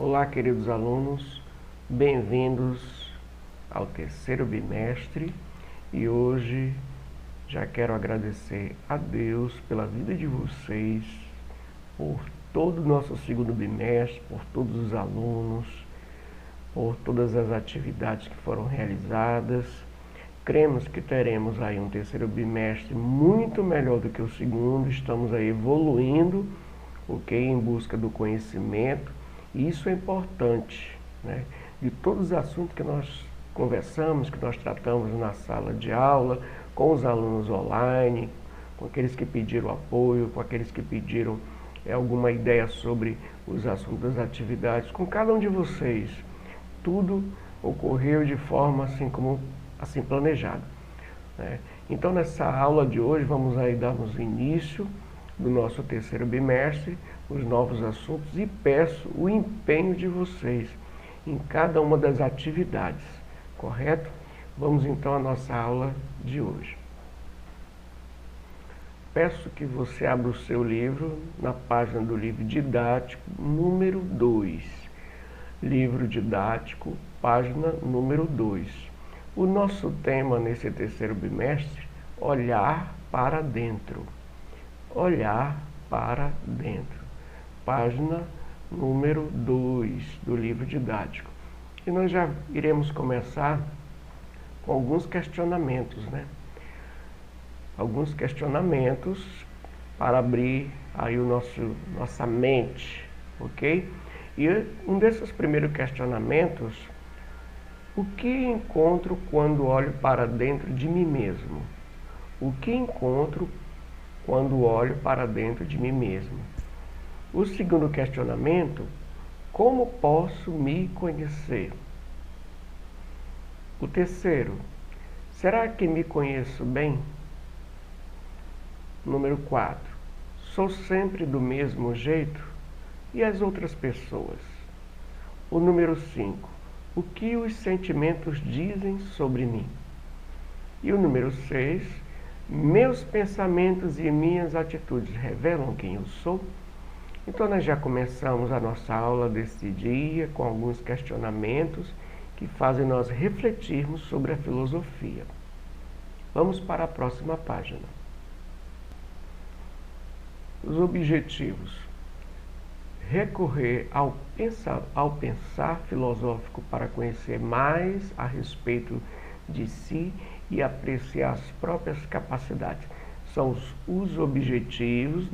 Olá, queridos alunos, bem-vindos ao terceiro bimestre e hoje já quero agradecer a Deus pela vida de vocês, por todo o nosso segundo bimestre, por todos os alunos, por todas as atividades que foram realizadas. Cremos que teremos aí um terceiro bimestre muito melhor do que o segundo, estamos aí evoluindo, em busca do conhecimento, e isso é importante, né? De todos os assuntos que nós conversamos, que nós tratamos na sala de aula, com os alunos online, com aqueles que pediram apoio, com aqueles que pediram alguma ideia sobre os assuntos das atividades, com cada um de vocês, tudo ocorreu de forma assim planejada, né? Então nessa aula de hoje vamos aí darmos início do nosso terceiro bimestre, os novos assuntos, e peço o empenho de vocês em cada uma das atividades, correto? Vamos então à nossa aula de hoje. Peço que você abra o seu livro na página do livro didático número 2. Livro didático, página número 2. O nosso tema nesse terceiro bimestre, olhar para dentro. Olhar para dentro. Página número 2 do livro didático. E nós já iremos começar com alguns questionamentos, né? Alguns questionamentos para abrir aí nossa mente, ok? E um desses primeiros questionamentos: o que encontro quando olho para dentro de mim mesmo? O que encontro quando olho para dentro de mim mesmo? O segundo questionamento: como posso me conhecer? O terceiro: será que me conheço bem? Número 4: sou sempre do mesmo jeito? E as outras pessoas? O número 5: o que os sentimentos dizem sobre mim? E o número 6: meus pensamentos e minhas atitudes revelam quem eu sou? Então nós já começamos a nossa aula desse dia com alguns questionamentos que fazem nós refletirmos sobre a filosofia. Vamos para a próxima página. Os objetivos: recorrer ao pensar filosófico para conhecer mais a respeito de si e apreciar as próprias capacidades. São os objetivos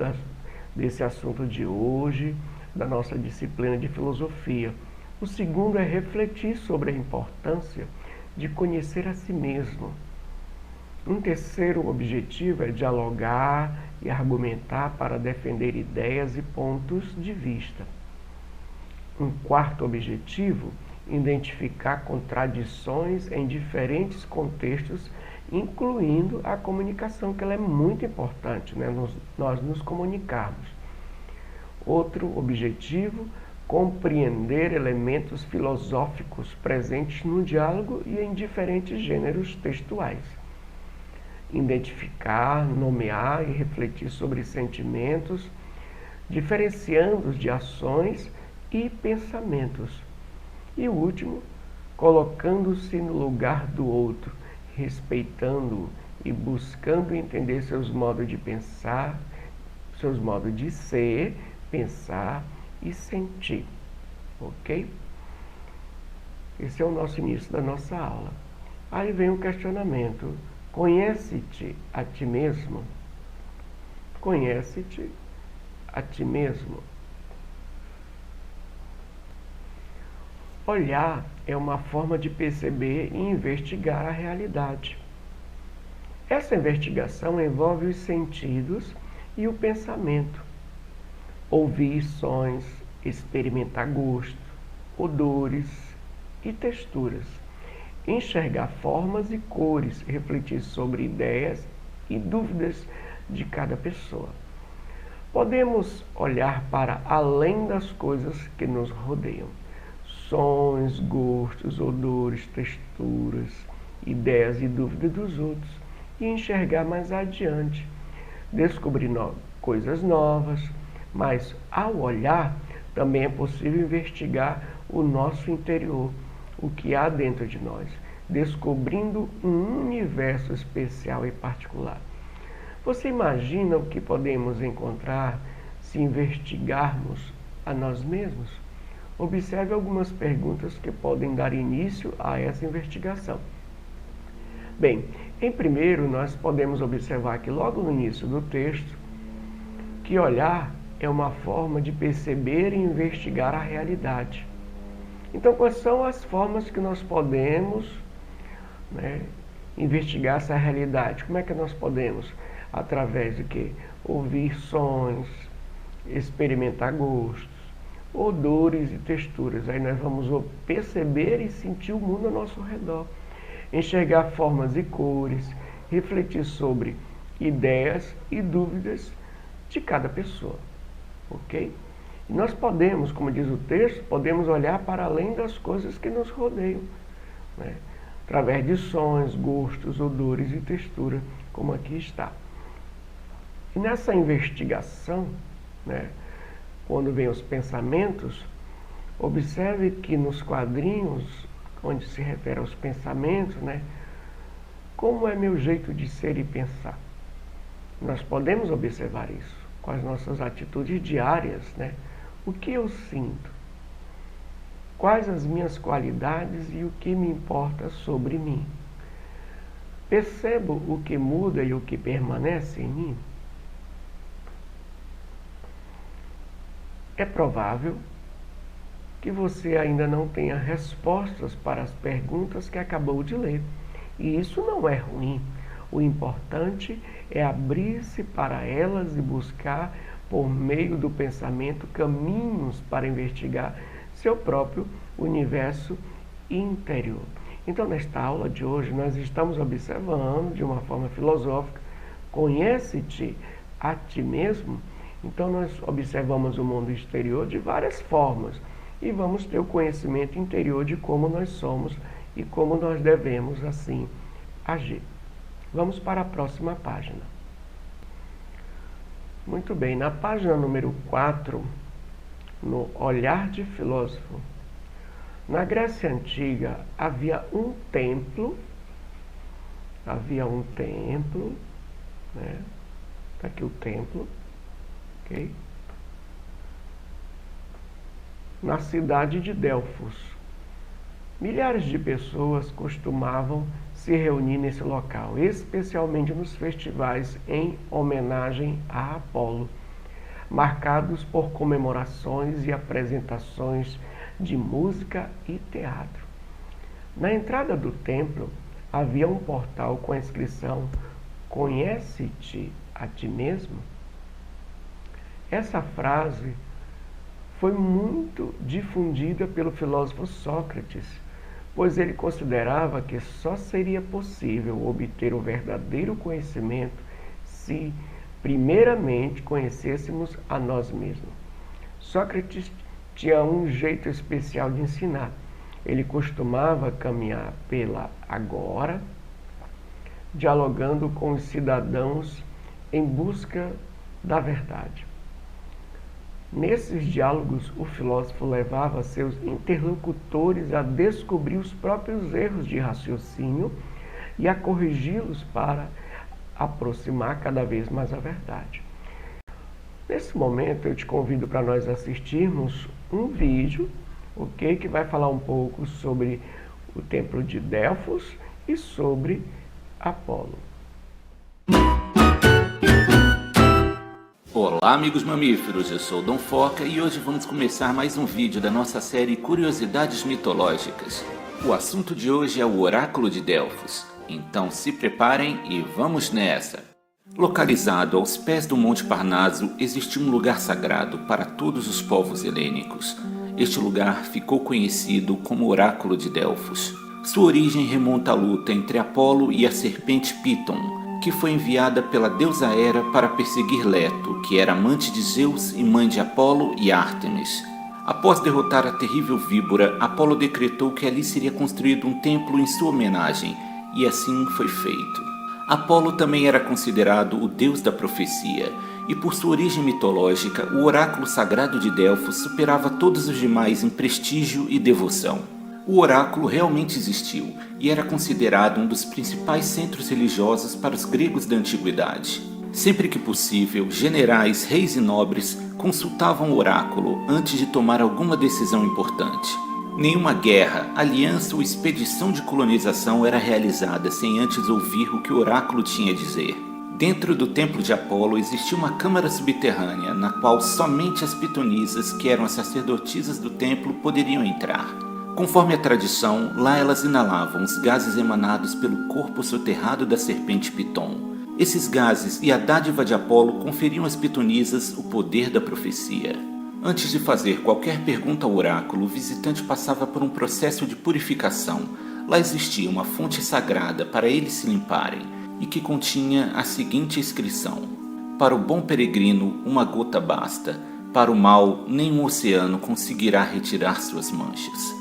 desse assunto de hoje, da nossa disciplina de filosofia. O segundo é refletir sobre a importância de conhecer a si mesmo. Um terceiro objetivo é dialogar e argumentar para defender ideias e pontos de vista. Um quarto objetivo: identificar contradições em diferentes contextos, incluindo a comunicação, que ela é muito importante, né? Nós nos comunicarmos. Outro objetivo: compreender elementos filosóficos presentes no diálogo e em diferentes gêneros textuais. Identificar, nomear e refletir sobre sentimentos, diferenciando-os de ações e pensamentos. E o último: colocando-se no lugar do outro, respeitando-o e buscando entender seus modos de pensar, seus modos de ser, pensar e sentir. Ok? Esse é o nosso início da nossa aula. Aí vem o questionamento: conhece-te a ti mesmo? Conhece-te a ti mesmo? Olhar é uma forma de perceber e investigar a realidade. Essa investigação envolve os sentidos e o pensamento. Ouvir sons, experimentar gosto, odores e texturas. Enxergar formas e cores, refletir sobre ideias e dúvidas de cada pessoa. Podemos olhar para além das coisas que nos rodeiam. Sons, gostos, odores, texturas, ideias e dúvidas dos outros, e enxergar mais adiante, descobrir coisas novas, mas ao olhar também é possível investigar o nosso interior, o que há dentro de nós, descobrindo um universo especial e particular. Você imagina o que podemos encontrar se investigarmos a nós mesmos? Observe algumas perguntas que podem dar início a essa investigação. Bem, em primeiro, nós podemos observar que logo no início do texto, que olhar é uma forma de perceber e investigar a realidade. Então, quais são as formas que nós podemos, investigar essa realidade? Como é que nós podemos? Através de quê? Ouvir sons, experimentar gostos, odores e texturas. Aí nós vamos perceber e sentir o mundo ao nosso redor. Enxergar formas e cores, refletir sobre ideias e dúvidas de cada pessoa. Ok? E nós podemos, como diz o texto, podemos olhar para além das coisas que nos rodeiam, através de sons, gostos, odores e textura, como aqui está. E nessa investigação, quando vem os pensamentos, observe que nos quadrinhos, onde se refere aos pensamentos, como é meu jeito de ser e pensar. Nós podemos observar isso com as nossas atitudes diárias, O que eu sinto? Quais as minhas qualidades e o que me importa sobre mim? Percebo o que muda e o que permanece em mim? É provável que você ainda não tenha respostas para as perguntas que acabou de ler. E isso não é ruim. O importante é abrir-se para elas e buscar, por meio do pensamento, caminhos para investigar seu próprio universo interior. Então, nesta aula de hoje, nós estamos observando, de uma forma filosófica, conhece-te a ti mesmo. Então, nós observamos o mundo exterior de várias formas e vamos ter o conhecimento interior de como nós somos e como nós devemos, assim, agir. Vamos para a próxima página. Muito bem, na página número 4, no Olhar de Filósofo, na Grécia Antiga havia um templo, está aqui o templo, ok? Na cidade de Delfos. Milhares de pessoas costumavam se reunir nesse local, especialmente nos festivais em homenagem a Apolo, marcados por comemorações e apresentações de música e teatro. Na entrada do templo havia um portal com a inscrição "Conhece-te a ti mesmo?". Essa frase foi muito difundida pelo filósofo Sócrates, pois ele considerava que só seria possível obter o verdadeiro conhecimento se, primeiramente, conhecêssemos a nós mesmos. Sócrates tinha um jeito especial de ensinar. Ele costumava caminhar pela agora, dialogando com os cidadãos em busca da verdade. Nesses diálogos, o filósofo levava seus interlocutores a descobrir os próprios erros de raciocínio e a corrigi-los para aproximar cada vez mais a verdade. Nesse momento, eu te convido para nós assistirmos um vídeo, ok, que vai falar um pouco sobre o templo de Delfos e sobre Apolo. Olá, amigos mamíferos, eu sou Dom Foca e hoje vamos começar mais um vídeo da nossa série Curiosidades Mitológicas. O assunto de hoje é o Oráculo de Delfos, então se preparem e vamos nessa! Localizado aos pés do Monte Parnaso, existe um lugar sagrado para todos os povos helênicos. Este lugar ficou conhecido como Oráculo de Delfos. Sua origem remonta à luta entre Apolo e a serpente Piton, que foi enviada pela deusa Hera para perseguir Leto, que era amante de Zeus e mãe de Apolo e Ártemis. Após derrotar a terrível víbora, Apolo decretou que ali seria construído um templo em sua homenagem, e assim foi feito. Apolo também era considerado o deus da profecia, E por sua origem mitológica, o oráculo sagrado de Delfos superava todos os demais em prestígio e devoção. O oráculo realmente existiu e era considerado um dos principais centros religiosos para os gregos da antiguidade. Sempre que possível, generais, reis e nobres consultavam o oráculo antes de tomar alguma decisão importante. Nenhuma guerra, aliança ou expedição de colonização era realizada sem antes ouvir o que o oráculo tinha a dizer. Dentro do templo de Apolo existia uma câmara subterrânea na qual somente as pitonisas, que eram as sacerdotisas do templo, poderiam entrar. Conforme a tradição, lá elas inalavam os gases emanados pelo corpo soterrado da serpente Piton. Esses gases e a dádiva de Apolo conferiam às pitonisas o poder da profecia. Antes de fazer qualquer pergunta ao oráculo, o visitante passava por um processo de purificação. Lá existia uma fonte sagrada para eles se limparem e que continha a seguinte inscrição: para o bom peregrino, uma gota basta. Para o mal, nenhum oceano conseguirá retirar suas manchas.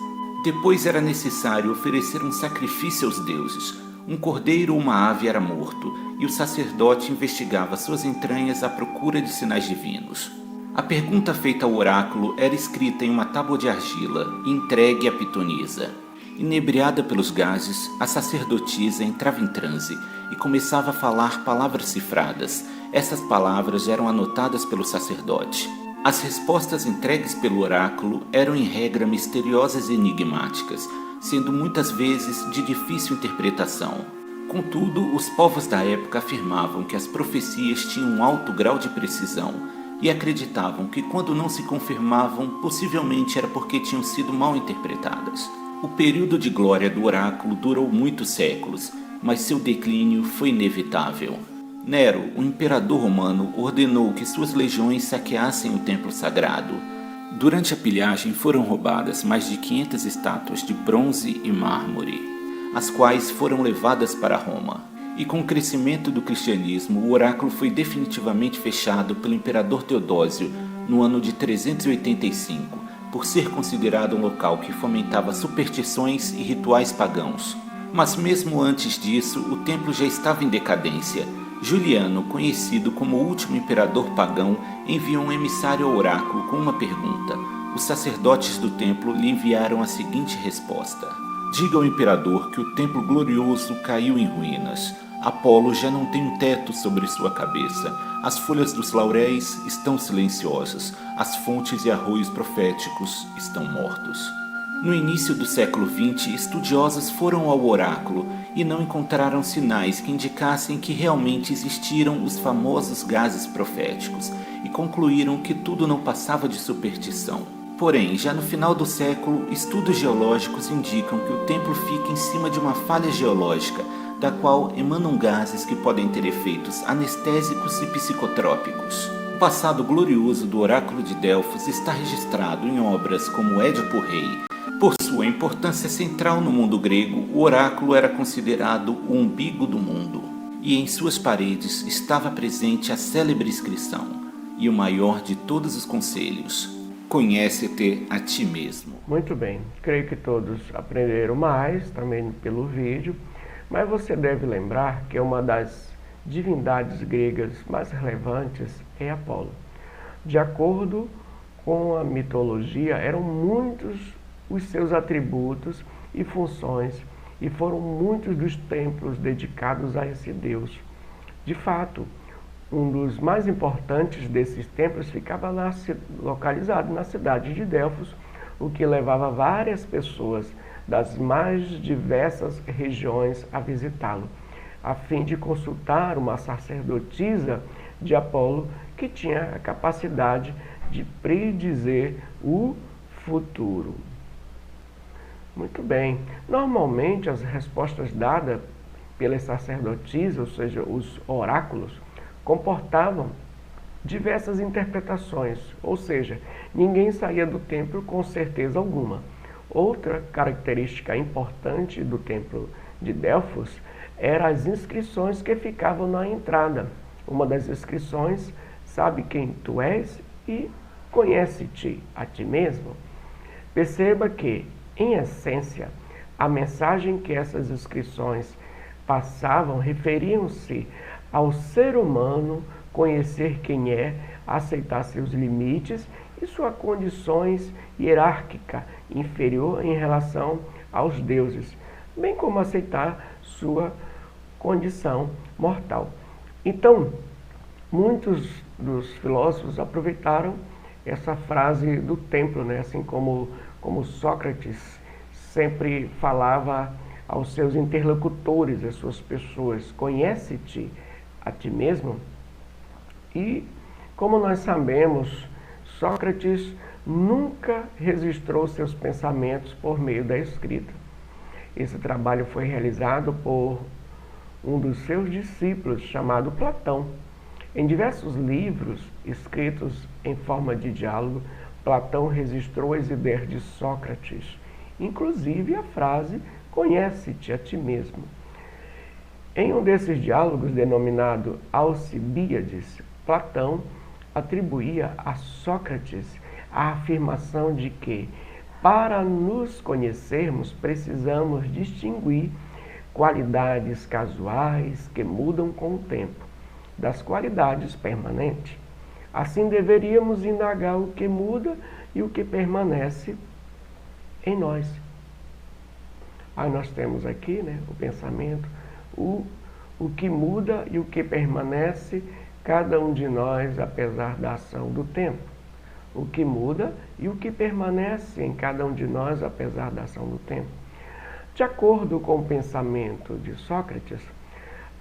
Depois era necessário oferecer um sacrifício aos deuses. Um cordeiro ou uma ave era morto, e o sacerdote investigava suas entranhas à procura de sinais divinos. A pergunta feita ao oráculo era escrita em uma tábua de argila e entregue à pitonisa. Inebriada pelos gases, a sacerdotisa entrava em transe e começava a falar palavras cifradas. Essas palavras eram anotadas pelo sacerdote. As respostas entregues pelo oráculo eram em regra misteriosas e enigmáticas, sendo muitas vezes de difícil interpretação. Contudo, os povos da época afirmavam que as profecias tinham um alto grau de precisão e acreditavam que quando não se confirmavam, possivelmente era porque tinham sido mal interpretadas. O período de glória do oráculo durou muitos séculos, mas seu declínio foi inevitável. Nero, o imperador romano, ordenou que suas legiões saqueassem o templo sagrado. Durante a pilhagem foram roubadas mais de 500 estátuas de bronze e mármore, as quais foram levadas para Roma. E com o crescimento do cristianismo, o oráculo foi definitivamente fechado pelo imperador Teodósio no ano de 385, por ser considerado um local que fomentava superstições e rituais pagãos. Mas mesmo antes disso, o templo já estava em decadência. Juliano, conhecido como o último imperador pagão, enviou um emissário ao oráculo com uma pergunta. Os sacerdotes do templo lhe enviaram a seguinte resposta: diga ao imperador que o templo glorioso caiu em ruínas. Apolo já não tem um teto sobre sua cabeça. As folhas dos lauréis estão silenciosas. As fontes e arroios proféticos estão mortos. No início do século XX, estudiosos foram ao oráculo e não encontraram sinais que indicassem que realmente existiram os famosos gases proféticos e concluíram que tudo não passava de superstição. Porém, já no final do século, estudos geológicos indicam que o templo fica em cima de uma falha geológica, da qual emanam gases que podem ter efeitos anestésicos e psicotrópicos. O passado glorioso do oráculo de Delfos está registrado em obras como Édipo Rei. Por sua importância central no mundo grego, o oráculo era considerado o umbigo do mundo, e em suas paredes estava presente a célebre inscrição, e o maior de todos os conselhos: conhece-te a ti mesmo. Muito bem, creio que todos aprenderam mais também pelo vídeo, mas você deve lembrar que uma das divindades gregas mais relevantes é Apolo. De acordo com a mitologia, eram muitos os seus atributos e funções, e foram muitos dos templos dedicados a esse deus. De fato, um dos mais importantes desses templos ficava localizado na cidade de Delfos, o que levava várias pessoas das mais diversas regiões a visitá-lo, a fim de consultar uma sacerdotisa de Apolo que tinha a capacidade de predizer o futuro. Muito bem. Normalmente as respostas dadas pelas sacerdotisas, ou seja, os oráculos, comportavam diversas interpretações, ou seja, ninguém saía do templo com certeza alguma. Outra característica importante do templo de Delfos eram as inscrições que ficavam na entrada. Uma das inscrições: sabe quem tu és e conhece-te a ti mesmo. Perceba que, em essência, a mensagem que essas inscrições passavam referiam-se ao ser humano conhecer quem é, aceitar seus limites e suas condições hierárquica inferior em relação aos deuses, bem como aceitar sua condição mortal. Então, muitos dos filósofos aproveitaram essa frase do templo, né? Assim como Sócrates sempre falava aos seus interlocutores, às suas pessoas: conhece-te a ti mesmo. E, como nós sabemos, Sócrates nunca registrou seus pensamentos por meio da escrita. Esse trabalho foi realizado por um dos seus discípulos, chamado Platão. Em diversos livros escritos em forma de diálogo, Platão registrou as ideias de Sócrates, inclusive a frase "conhece-te a ti mesmo". Em um desses diálogos, denominado Alcibíades, Platão atribuía a Sócrates a afirmação de que, para nos conhecermos, precisamos distinguir qualidades casuais que mudam com o tempo das qualidades permanentes. Assim, deveríamos indagar o que muda e o que permanece em nós. Aí nós temos aqui, né, o pensamento, o que muda e o que permanece, cada um de nós, apesar da ação do tempo. O que muda e o que permanece em cada um de nós, apesar da ação do tempo. De acordo com o pensamento de Sócrates,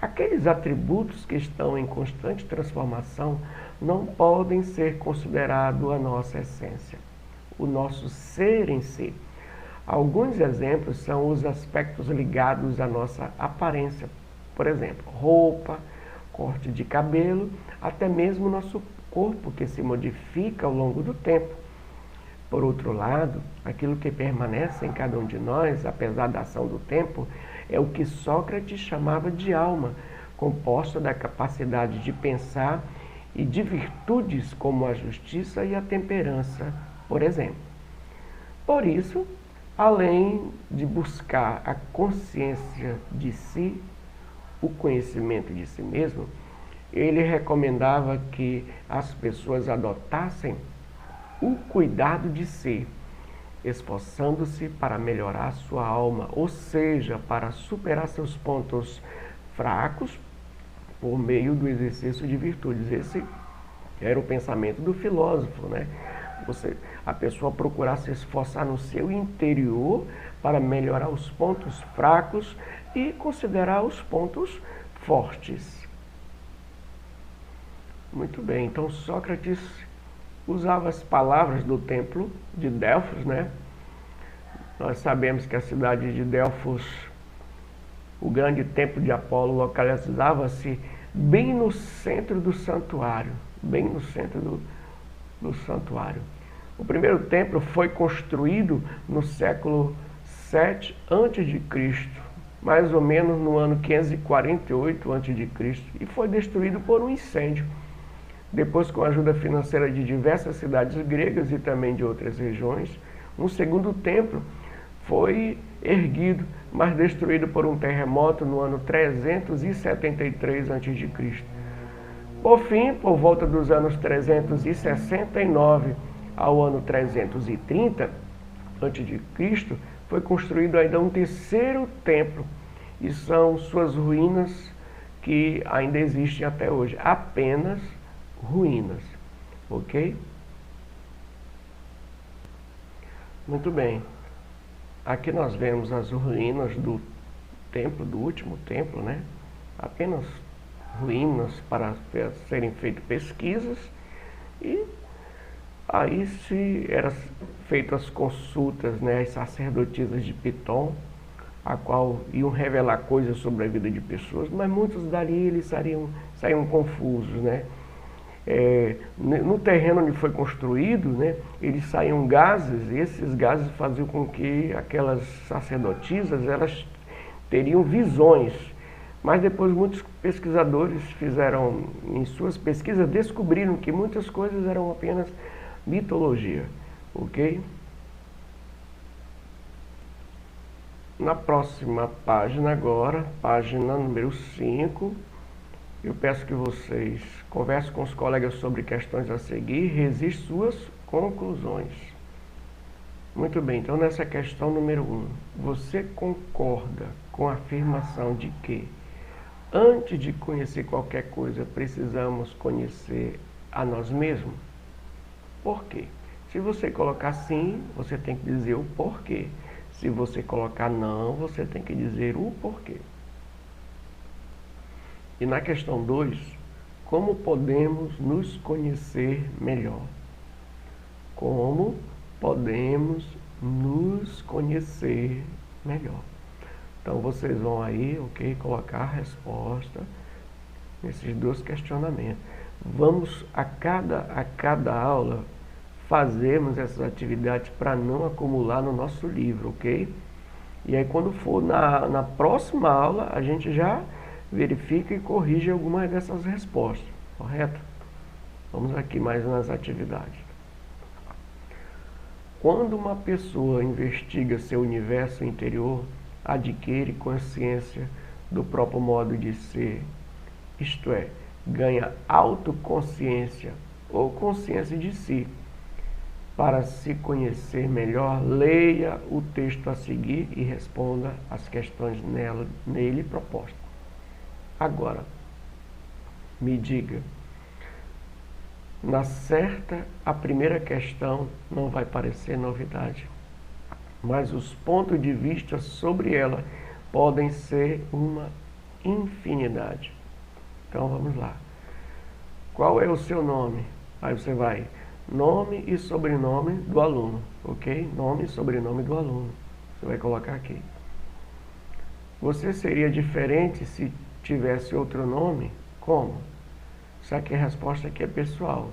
aqueles atributos que estão em constante transformação não podem ser considerados a nossa essência, o nosso ser em si. Alguns exemplos são os aspectos ligados à nossa aparência, por exemplo, roupa, corte de cabelo, até mesmo nosso corpo que se modifica ao longo do tempo. Por outro lado, aquilo que permanece em cada um de nós, apesar da ação do tempo, é o que Sócrates chamava de alma, composta da capacidade de pensar e de virtudes como a justiça e a temperança, por exemplo. Por isso, além de buscar a consciência de si, o conhecimento de si mesmo, ele recomendava que as pessoas adotassem o cuidado de si, esforçando-se para melhorar sua alma, ou seja, para superar seus pontos fracos por meio do exercício de virtudes. Esse era o pensamento do filósofo, né? A pessoa procurar se esforçar no seu interior para melhorar os pontos fracos e considerar os pontos fortes. Muito bem, então Sócrates usava as palavras do templo de Delfos, né? Nós sabemos que a cidade de Delfos, o grande templo de Apolo, localizava-se bem no centro do santuário, bem no centro do santuário. O primeiro templo foi construído no século 7 a.C., mais ou menos no ano 548 a.C., e foi destruído por um incêndio. Depois, com a ajuda financeira de diversas cidades gregas e também de outras regiões, um segundo templo foi erguido, mas destruído por um terremoto no ano 373 a.C. Por fim, por volta dos anos 369 ao ano 330 a.C., foi construído ainda um terceiro templo, e são suas ruínas que ainda existem até hoje, apenas ruínas, ok? Muito bem, aqui nós vemos as ruínas do templo, do último templo, né? Apenas ruínas para serem feitas pesquisas, e aí se eram feitas as consultas, né, as sacerdotisas de Piton, a qual iam revelar coisas sobre a vida de pessoas, mas muitos dali eles saíam confusos, né? No terreno onde foi construído, né, eles saíam gases, e esses gases faziam com que aquelas sacerdotisas elas teriam visões. Mas depois muitos pesquisadores fizeram, em suas pesquisas, descobriram que muitas coisas eram apenas mitologia, ok? Na próxima página agora, página número 5, Eu peço que vocês conversem com os colegas sobre questões a seguir e registre suas conclusões. Muito bem, então nessa questão número 1, você concorda com a afirmação de que antes de conhecer qualquer coisa, precisamos conhecer a nós mesmos? Por quê? Se você colocar sim, você tem que dizer o porquê. Se você colocar não, você tem que dizer o porquê. E na questão 2, como podemos nos conhecer melhor? Como podemos nos conhecer melhor? Então vocês vão aí, ok, colocar a resposta nesses 2 questionamentos. Vamos a cada aula fazermos essas atividades para não acumular no nosso livro, ok? E aí quando for na próxima aula, a gente já verifica e corrige algumas dessas respostas, correto? Vamos aqui mais nas atividades. Quando uma pessoa investiga seu universo interior, adquire consciência do próprio modo de ser, isto é, ganha autoconsciência ou consciência de si. Para se conhecer melhor, leia o texto a seguir e responda as questões nele propostas. Agora, me diga, na certa, a primeira questão não vai parecer novidade, mas os pontos de vista sobre ela podem ser uma infinidade. Então vamos lá. Qual é o seu nome? Aí você vai, nome e sobrenome do aluno, ok? Nome e sobrenome do aluno. Você vai colocar aqui. Você seria diferente se tivesse outro nome? Como? Só que a resposta aqui é pessoal.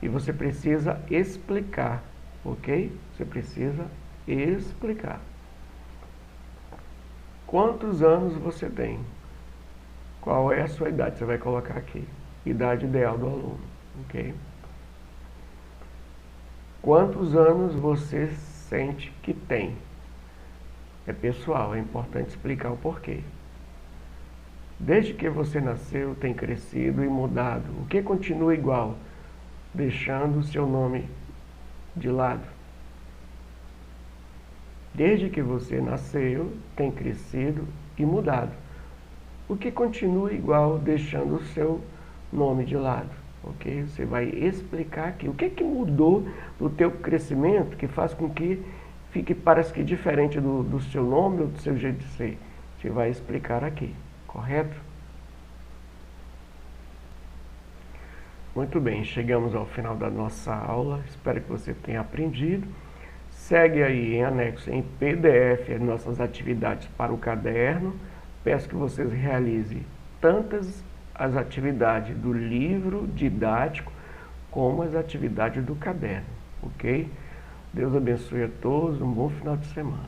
E você precisa explicar, ok? Você precisa explicar. Quantos anos você tem? Qual é a sua idade? Você vai colocar aqui. Idade ideal do aluno, ok? Quantos anos você sente que tem? É pessoal, é importante explicar o porquê. Desde que você nasceu, tem crescido e mudado. O que continua igual? Deixando o seu nome de lado. Desde que você nasceu, tem crescido e mudado. O que continua igual, deixando o seu nome de lado? Ok? Você vai explicar aqui. O que mudou no teu crescimento que faz com que fique, parece que diferente do seu nome ou do seu jeito de ser? Você vai explicar aqui. Correto? Muito bem, chegamos ao final da nossa aula. Espero que você tenha aprendido. Segue aí em anexo, em PDF, as nossas atividades para o caderno. Peço que vocês realizem tantas as atividades do livro didático como as atividades do caderno, ok? Deus abençoe a todos, um bom final de semana.